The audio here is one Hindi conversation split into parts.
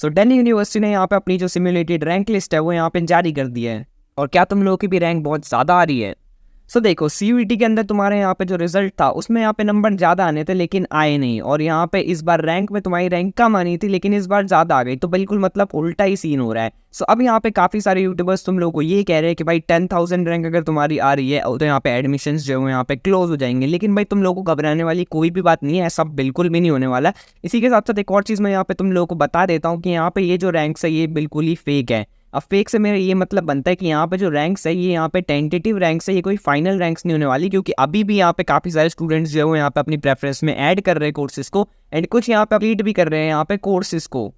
सो दिल्ली यूनिवर्सिटी ने यहाँ पे अपनी जो सिम्युलेटेड रैंक लिस्ट है वो यहाँ पे जारी कर दिया है। और क्या तुम लोगों की भी रैंक बहुत ज़्यादा आ रही है? सो देखो, सीयूईटी के अंदर तुम्हारे यहाँ पे जो रिजल्ट था उसमें यहाँ पे नंबर ज़्यादा आने थे लेकिन आए नहीं, और यहाँ पे इस बार रैंक में तुम्हारी रैंक कम आनी थी लेकिन इस बार ज़्यादा आ गई, तो बिल्कुल मतलब उल्टा ही सीन हो रहा है। सो अब यहाँ पे काफ़ी सारे यूट्यूबर्स तुम लोगों को ये कह रहे हैं कि भाई 10,000 रैंक अगर तुम्हारी आ रही है तो यहाँ पे एडमिशन्स जो है यहाँ पे क्लोज हो जाएंगे, लेकिन भाई तुम लोगों को घबराने वाली कोई भी बात नहीं है, ऐसा बिल्कुल भी नहीं होने वाला। इसी के साथ साथ एक और चीज़ मैं यहाँ पे तुम लोगों को बता देता हूँ कि यहाँ पे ये जो रैंक्स है ये बिल्कुल ही फेक है। अब फेक से मेरा ये मतलब बनता है कि यहाँ पे जो रैंक्स है ये यहाँ पे टेंटेटिव रैंक्स है, ये कोई फाइनल रैंक्स नहीं होने वाली, क्योंकि अभी भी यहाँ पे काफ़ी सारे स्टूडेंट्स जो है यहाँ पे अपनी प्रेफरेंस में ऐड कर रहे हैं कोर्सेज को, एंड कुछ यहाँ पे अपलीट भी कर रहे हैं यहाँ पे कोर्सेज को।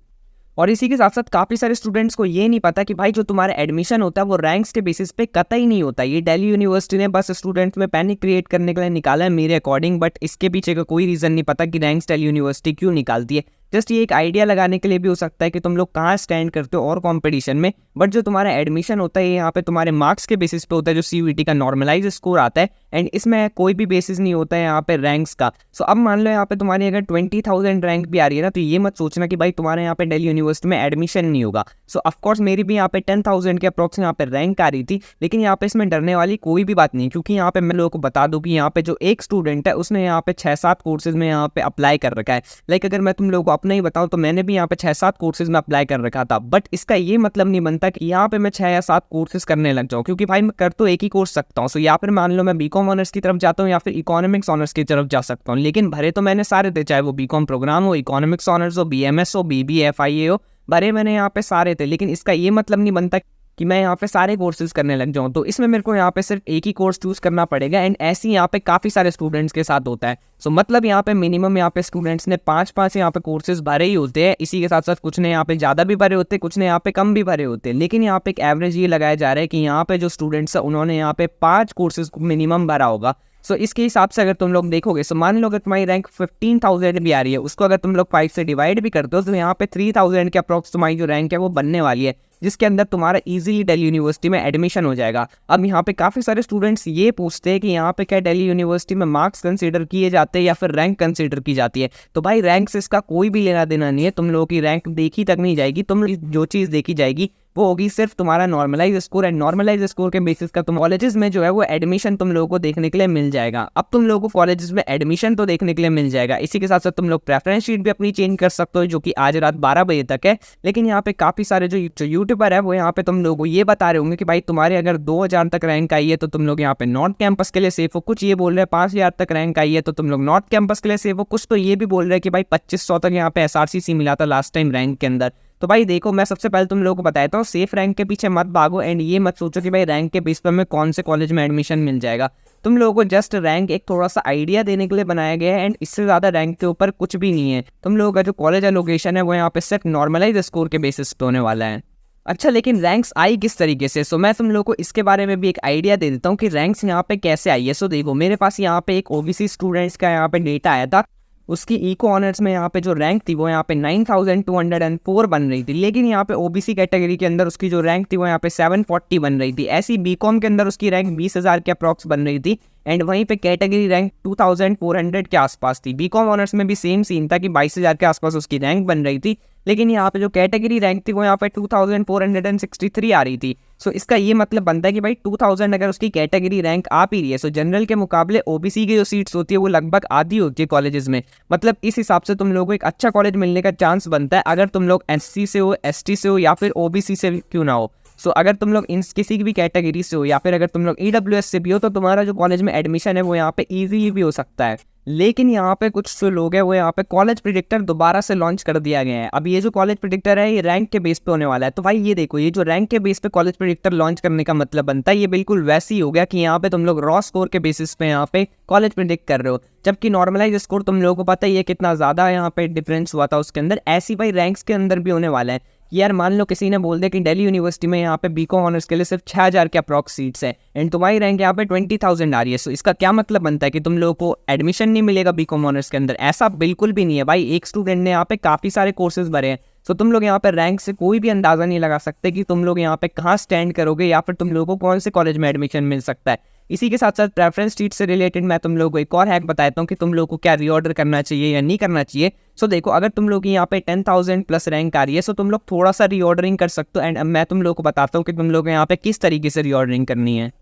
और इसी के साथ साथ काफ़ी सारे स्टूडेंट्स को ये नहीं पता कि भाई जो तुम्हारा एडमिशन होता है वो रैंक्स के बेसिस पे कतई नहीं होता। ये दिल्ली यूनिवर्सिटी ने बस स्टूडेंट्स में पैनिक क्रिएट करने के लिए निकाला है मेरे अकॉर्डिंग, बट इसके पीछे का कोई रीज़न नहीं पता कि रैंक्स दिल्ली यूनिवर्सिटी क्यों निकालती है। जस्ट ये एक आइडिया लगाने के लिए भी हो सकता है कि तुम लोग कहाँ स्टैंड करते हो और कंपटीशन में, बट जो तुम्हारा एडमिशन होता है यहाँ पे तुम्हारे मार्क्स के बेसिस पे होता है, जो सीयूईटी का नॉर्मलाइज स्कोर आता है, एंड इसमें कोई भी बेसिस नहीं होता है यहाँ पे रैंक्स का। सो अब मान लो यहाँ पे तुम्हारी अगर 20,000 रैंक भी आ रही है ना, तो ये मत सोचना कि भाई तुम्हारे यहाँ पे दिल्ली यूनिवर्सिटी में एडमिशन नहीं होगा। सो ऑफकोर्स मेरी भी यहाँ पे 10,000 के अप्रॉक्स यहाँ पे रैंक आ रही थी, लेकिन यहाँ पे इसमें डरने वाली कोई भी बात नहीं, क्योंकि यहाँ पे मैं लोगों को बता दूँ कि यहाँ पे जो एक स्टूडेंट है उसने यहाँ पे 6-7 कोर्सेज में यहाँ पे अप्लाई कर रखा है। लाइक अगर मैं तुम लोगों को अपना ही बताऊँ तो मैंने भी यहाँ पे 6-7 कोर्सेज में अप्लाई कर रखा था, बट इसका ये मतलब नहीं बनता कि यहाँ पे मैं 6 या 7 कोर्सेज करने लग जाऊँ, क्योंकि भाई मैं कर तो एक ही कोर्स सकता हूँ। सो या फिर मान लो मैं बीकॉम ऑनर्स की तरफ जाता हूँ या फिर इकोनॉमिक्स ऑनर्स की तरफ जा सकता हूँ, लेकिन भरे तो मैंने सारे थे, चाहे वो बीकॉम प्रोग्राम हो, इकोनॉमिक्स ऑनर्स हो, बीएमएस हो, बीबीए, एफआईए हो, भरे मैंने यहाँ पे सारे थे। लेकिन इसका ये मतलब नहीं बनता कि मैं यहाँ पे सारे कोर्सेज करने लग जाऊँ, तो इसमें मेरे को यहाँ पे सिर्फ एक ही कोर्स चूज करना पड़ेगा, एंड ऐसे ही यहाँ पे काफ़ी सारे स्टूडेंट्स के साथ होता है। सो मतलब यहाँ पे मिनिमम यहाँ पे स्टूडेंट्स ने 5-5 यहाँ पे कोर्सेज भरे ही होते हैं। इसी के साथ साथ कुछ ने यहाँ पे ज़्यादा भी भरे होते हैं, कुछ ने यहाँ पे कम भी भरे होते हैं, लेकिन यहाँ पे एक एवरेज ये लगाया जा रहा है कि यहाँ पे जो स्टूडेंट्स है उन्होंने यहाँ पे 5 कोर्सेज मिनिमम भरा होगा। सो इसके हिसाब से अगर तुम लोग देखोगे, सो मान लो अगर तुम्हारी रैंक 15,000 भी आ रही है, उसको अगर तुम लोग 5 से डिवाइड भी करते हो तो यहाँ पे 3,000 के अप्रॉक्स तुम्हारी जो रैंक है वो बनने वाली है, जिसके अंदर तुम्हारा इजीली दिल्ली यूनिवर्सिटी में एडमिशन हो जाएगा। अब यहाँ पे काफ़ी सारे स्टूडेंट्स ये पूछते हैं कि यहाँ पे क्या दिल्ली यूनिवर्सिटी में मार्क्स कंसीडर किए जाते हैं या फिर रैंक कंसीडर की जाती है। तो भाई रैंक से इसका कोई भी लेना देना नहीं है, तुम लोगों की रैंक देखी तक नहीं जाएगी, तुम जो चीज़ देखी जाएगी वो होगी सिर्फ तुम्हारा normalise score, and normalise score के बेसिस का तुम कॉलेजेस में जो है वो एडमिशन तुम लोगों को देखने के लिए मिल जाएगा। अब तुम लोगों को कॉलेजेस में एडमिशन तो देखने के लिए मिल जाएगा, इसी के साथ साथ तुम लोग प्रेफरेंस शीट भी अपनी चेंज कर सकते हो, जो कि आज रात 12 बजे तक है। लेकिन यहाँ पे काफ़ी सारे जो यूट्यूबर है वो यहाँ पे तुम लोगों को ये बता रहे होंगे कि भाई तुम्हारे अगर 2,000 तक रैंक आई है तो तुम लोग यहाँ पे नॉर्थ कैंपस के लिए सेफ हो, कुछ ये बोल रहे हैं 5,000 तक रैंक आई है तो तुम लोग नॉर्थ कैंपस के लिए सेफ हो, कुछ तो ये भी बोल रहे हैं कि भाई 2,500 तक यहाँ पे एसआरसीसी मिला था लास्ट टाइम रैंक के अंदर। तो भाई देखो, मैं सबसे पहले तुम लोगों को बताता हूँ, सेफ रैंक के पीछे मत भागो, एंड ये मत सोचो कि भाई रैंक के बेस पर हमें कौन से कॉलेज में एडमिशन मिल जाएगा। तुम लोगों को जस्ट रैंक एक थोड़ा सा आइडिया देने के लिए बनाया गया है, एंड इससे ज़्यादा रैंक के ऊपर कुछ भी नहीं है। तुम लोगों का जो कॉलेज लोकेशन है वो यहाँ पे सिर्फ नॉर्मलाइज स्कोर के बेसिस पे होने वाला है। अच्छा, लेकिन रैंक्स आई किस तरीके से? सो मैं तुम लोगों को इसके बारे में भी एक आइडिया दे देता हूँ कि रैंक्स यहाँ पे कैसे आई है। सो देखो, मेरे पास यहाँ पे एक ओबीसी स्टूडेंट्स का यहाँ पे डेटा आया था, उसकी इको ऑनर्स में यहाँ पे जो रैंक थी वो यहाँ पे 9,204 बन रही थी, लेकिन यहाँ पे ओबीसी कैटेगरी के अंदर उसकी जो रैंक थी वो यहाँ पे 740 बन रही थी। ऐसी बीकॉम के अंदर उसकी रैंक 20,000 के अप्रॉक्स बन रही थी, एंड वहीं पे कैटेगरी रैंक 2,400 के आसपास थी। बीकॉम ऑनर्स में भी सेम सीन था कि 22,000 के आसपास उसकी रैंक बन रही थी, लेकिन यहाँ पे जो कैटेगरी रैंक थी वो यहाँ पे 2,463 आ रही थी। सो इसका ये मतलब बनता है कि भाई 2,000 अगर उसकी कैटेगरी रैंक आ भी रही है, सो जनरल के मुकाबले ओबीसी की जो सीट्स होती है वो लगभग आधी होती है कॉलेजेस में। मतलब इस हिसाब से तुम लोगों को एक अच्छा कॉलेज मिलने का चांस बनता है, अगर तुम लोग एससी से हो, एसटी से हो, या फिर ओबीसी से क्यों ना हो। सो अगर तुम लोग इन किसी भी कैटेगरी से हो, या फिर अगर तुम लोग ईडब्ल्यूएस से भी हो, तो तुम्हारा जो कॉलेज में एडमिशन है वो यहाँ पे ईजिली भी हो सकता है। लेकिन यहाँ पे कुछ जो लोग हैं वो यहाँ पे कॉलेज प्रेडिक्टर दोबारा से लॉन्च कर दिया गया है। अब ये जो कॉलेज प्रेडिक्टर है ये रैंक के बेस पे होने वाला है। तो भाई ये देखो, ये जो रैंक के बेस पे कॉलेज प्रेडिक्टर लॉन्च करने का मतलब बनता है, ये बिल्कुल वैसे ही हो गया कि यहाँ पे तुम लोग रॉ स्कोर के बेसिस पे यहाँ पे कॉलेज प्रेडिक्ट कर रहे हो, जबकि नॉर्मलाइज स्कोर तुम लोगों को पता ही है कितना ज़्यादा यहाँ पे डिफरेंस हुआ था उसके अंदर। ऐसी भाई रैंक्स के अंदर भी होने वाला है। यार मान लो किसी ने बोल दिया कि दिल्ली यूनिवर्सिटी में यहाँ पे बीकॉम ऑनर्स के लिए सिर्फ 6,000 के अप्रॉक्स सीट्स है, एंड तुम्हारी रैंक यहाँ पे 20,000 आ रही है। सो इसका क्या मतलब बनता है कि तुम लोगों को एडमिशन नहीं मिलेगा बीकॉम ऑनर्स के अंदर? ऐसा बिल्कुल भी नहीं है भाई। एक स्टूडेंट ने यहाँ पे काफ़ी सारे कोर्सेज भरे हैं, सो तुम लोग यहाँ पे रैंक से कोई भी अंदाज़ा नहीं लगा सकते कि तुम लोग यहाँ पे कहाँ स्टैंड करोगे या फिर तुम लोगों को कौन से कॉलेज में एडमिशन मिल सकता है। इसी के साथ साथ प्रेफरेंस शीट से रिलेटेड मैं तुम लोगों को एक और हैक बताता हूँ कि तुम लोगों को क्या रीऑर्डर करना चाहिए या नहीं करना चाहिए। सो देखो, अगर तुम लोग की यहाँ पे 10,000 प्लस रैंक आ रही है, सो तुम लोग थोड़ा सा रीऑर्डरिंग कर सकते हो। एंड मैं तुम लोगों को बताता हूँ कि तुम लोग यहाँ पे किस तरीके से रीऑर्डरिंग करनी है।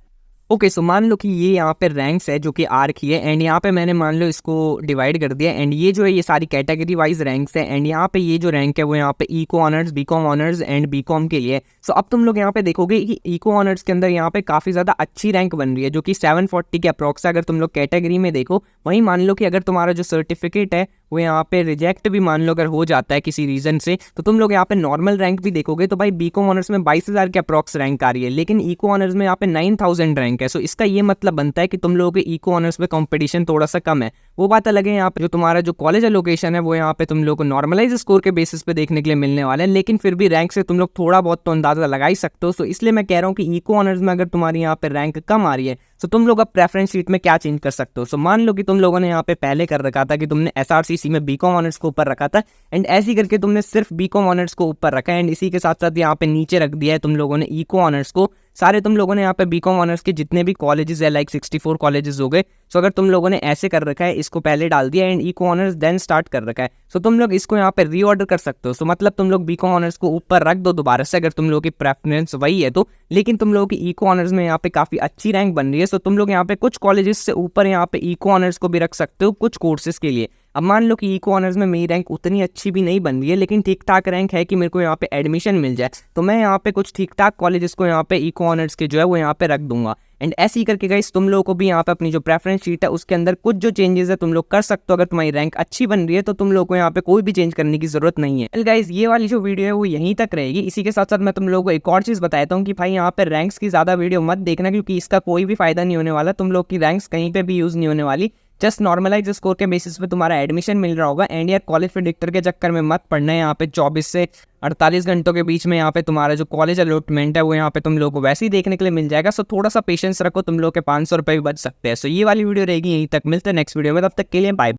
ओके, सो मान लो कि ये यहाँ पे रैंक्स है जो कि आर की है, एंड यहाँ पे मैंने मान लो इसको डिवाइड कर दिया, एंड ये जो है ये सारी कैटेगरी वाइज रैंक्स है। एंड यहाँ पे ये जो रैंक है वो यहाँ पे eco honours, BCom honours and BCom के लिए। सो अब तुम लोग यहाँ पे देखोगे कि इको ऑनर्स के अंदर यहाँ पे काफ़ी ज़्यादा अच्छी रैंक बन रही है, जो कि 740 के अप्रॉक्स है। अगर तुम लोग कैटेगरी में देखो, वहीं मान लो कि अगर तुम्हारा जो सर्टिफिकेट है वो यहाँ पे रिजेक्ट भी मान लो अगर हो जाता है किसी रीजन से, तो तुम लोग यहाँ पे नॉर्मल रैंक भी देखोगे तो भाई बीकॉम ऑनर्स में 22,000 के अप्रॉक्स रैंक आ रही है, लेकिन इको ऑनर्स में यहाँ पे 9,000 रैंक है। सो इसका ये मतलब बनता है कि तुम लोगों के इको ऑनर्स में कंपटीशन थोड़ा सा कम है। वो बात अलग है, यहाँ पे जो तुम्हारा जो कॉलेज लोकेशन है वो यहाँ पे तुम लोग को नॉर्मलाइज स्कोर के बेसिस पे देखने के लिए मिलने वाले हैं, लेकिन फिर भी रैंक से तुम लोग थोड़ा बहुत तो अंदाजा लगा ही सकते हो। सो इसलिए मैं कह रहा हूँ कि इको ऑनर्स में अगर तुम्हारी यहाँ पे रैंक कम आ रही है तो तुम लोग अब प्रेफरेंस शीट में क्या चेंज कर सकते हो। सो मान लो कि तुम लोगों ने यहाँ पे पहले कर रखा था कि तुमने एसआरसीसी में बीकॉम ऑनर्स को ऊपर रखा था, एंड ऐसे करके तुमने सिर्फ बीकॉम ऑनर्स को ऊपर रखा है, एंड इसी के साथ साथ यहाँ पे नीचे रख दिया है तुम लोगों ने इको ऑनर्स को। सारे तुम लोगों ने यहाँ पे बीकॉम ऑनर्स के जितने भी कॉलेजेस है, लाइक 64 कॉलेजेस हो गए। सो अगर तुम लोगों ने ऐसे कर रखा है, इसको पहले डाल दिया and eco honours then start कर रखा है, सो तुम लोग इसको यहाँ पे रीऑर्डर कर सकते हो। सो मतलब तुम लोग बीकॉम ऑनर्स को ऊपर रख दो दोबारा से, अगर तुम लोगों की प्रेफरेंस वही है तो। लेकिन तुम लोगों की इको ऑनर्स में यहाँ पे काफी अच्छी रैंक बन रही है, सो तुम लोग यहाँ पे कुछ कॉलेजेस से ऊपर यहाँ पे इको ऑनर्स को भी रख सकते हो कुछ कोर्सेज के लिए। अब मान लो कि इको ऑनर्स में मेरी रैंक उतनी अच्छी भी नहीं बन रही है, लेकिन ठीक ठाक रैंक है कि मेरे को यहाँ पे एडमिशन मिल जाए, तो मैं यहाँ पे कुछ ठीक ठाक कॉलेजेस को यहाँ पे इको ऑनर्स के जो है वो यहाँ पे रख दूंगा। एंड ऐसे ही करके गाइस तुम लोगों को भी यहाँ पे अपनी जो प्रेफरेंस शीट है उसके अंदर कुछ जो चेंजेस है तुम लोग कर सकते हो। अगर तुम्हारी रैंक अच्छी बन रही है तो तुम लोग को यहाँ पे कोई भी चेंज करने की जरूरत नहीं है। वेल गाइस, ये वाली जो वीडियो है वो यहीं तक रहेगी। इसी के साथ साथ मैं तुम लोगों को एक और चीज बताता हूँ कि भाई यहाँ पे रैंक्स की ज्यादा वीडियो मत देखना, क्योंकि इसका कोई भी फायदा नहीं होने वाला। तुम लोग की रैंक्स कहीं पे भी यूज नहीं होने वाली। जस्ट नॉर्मलाइज स्कोर के बेसिस पे तुम्हारा एडमिशन मिल रहा होगा। एंड यार कॉलेज प्रेडिक्टर के चक्कर में मत पड़ना है। यहाँ पे 24 से 48 घंटों के बीच में यहाँ पे तुम्हारा जो कॉलेज अलॉटमेंट है वो यहाँ पे तुम लोगों को वैसे ही देखने के लिए मिल जाएगा। सो थोड़ा सा पेशेंस रखो, तुम लोग के 500 रुपये भी बच सकते हैं। सो ये वाली वीडियो रहेगी यहीं तक, मिलते हैं नेक्स्ट वीडियो में, तब तक के लिए बाय।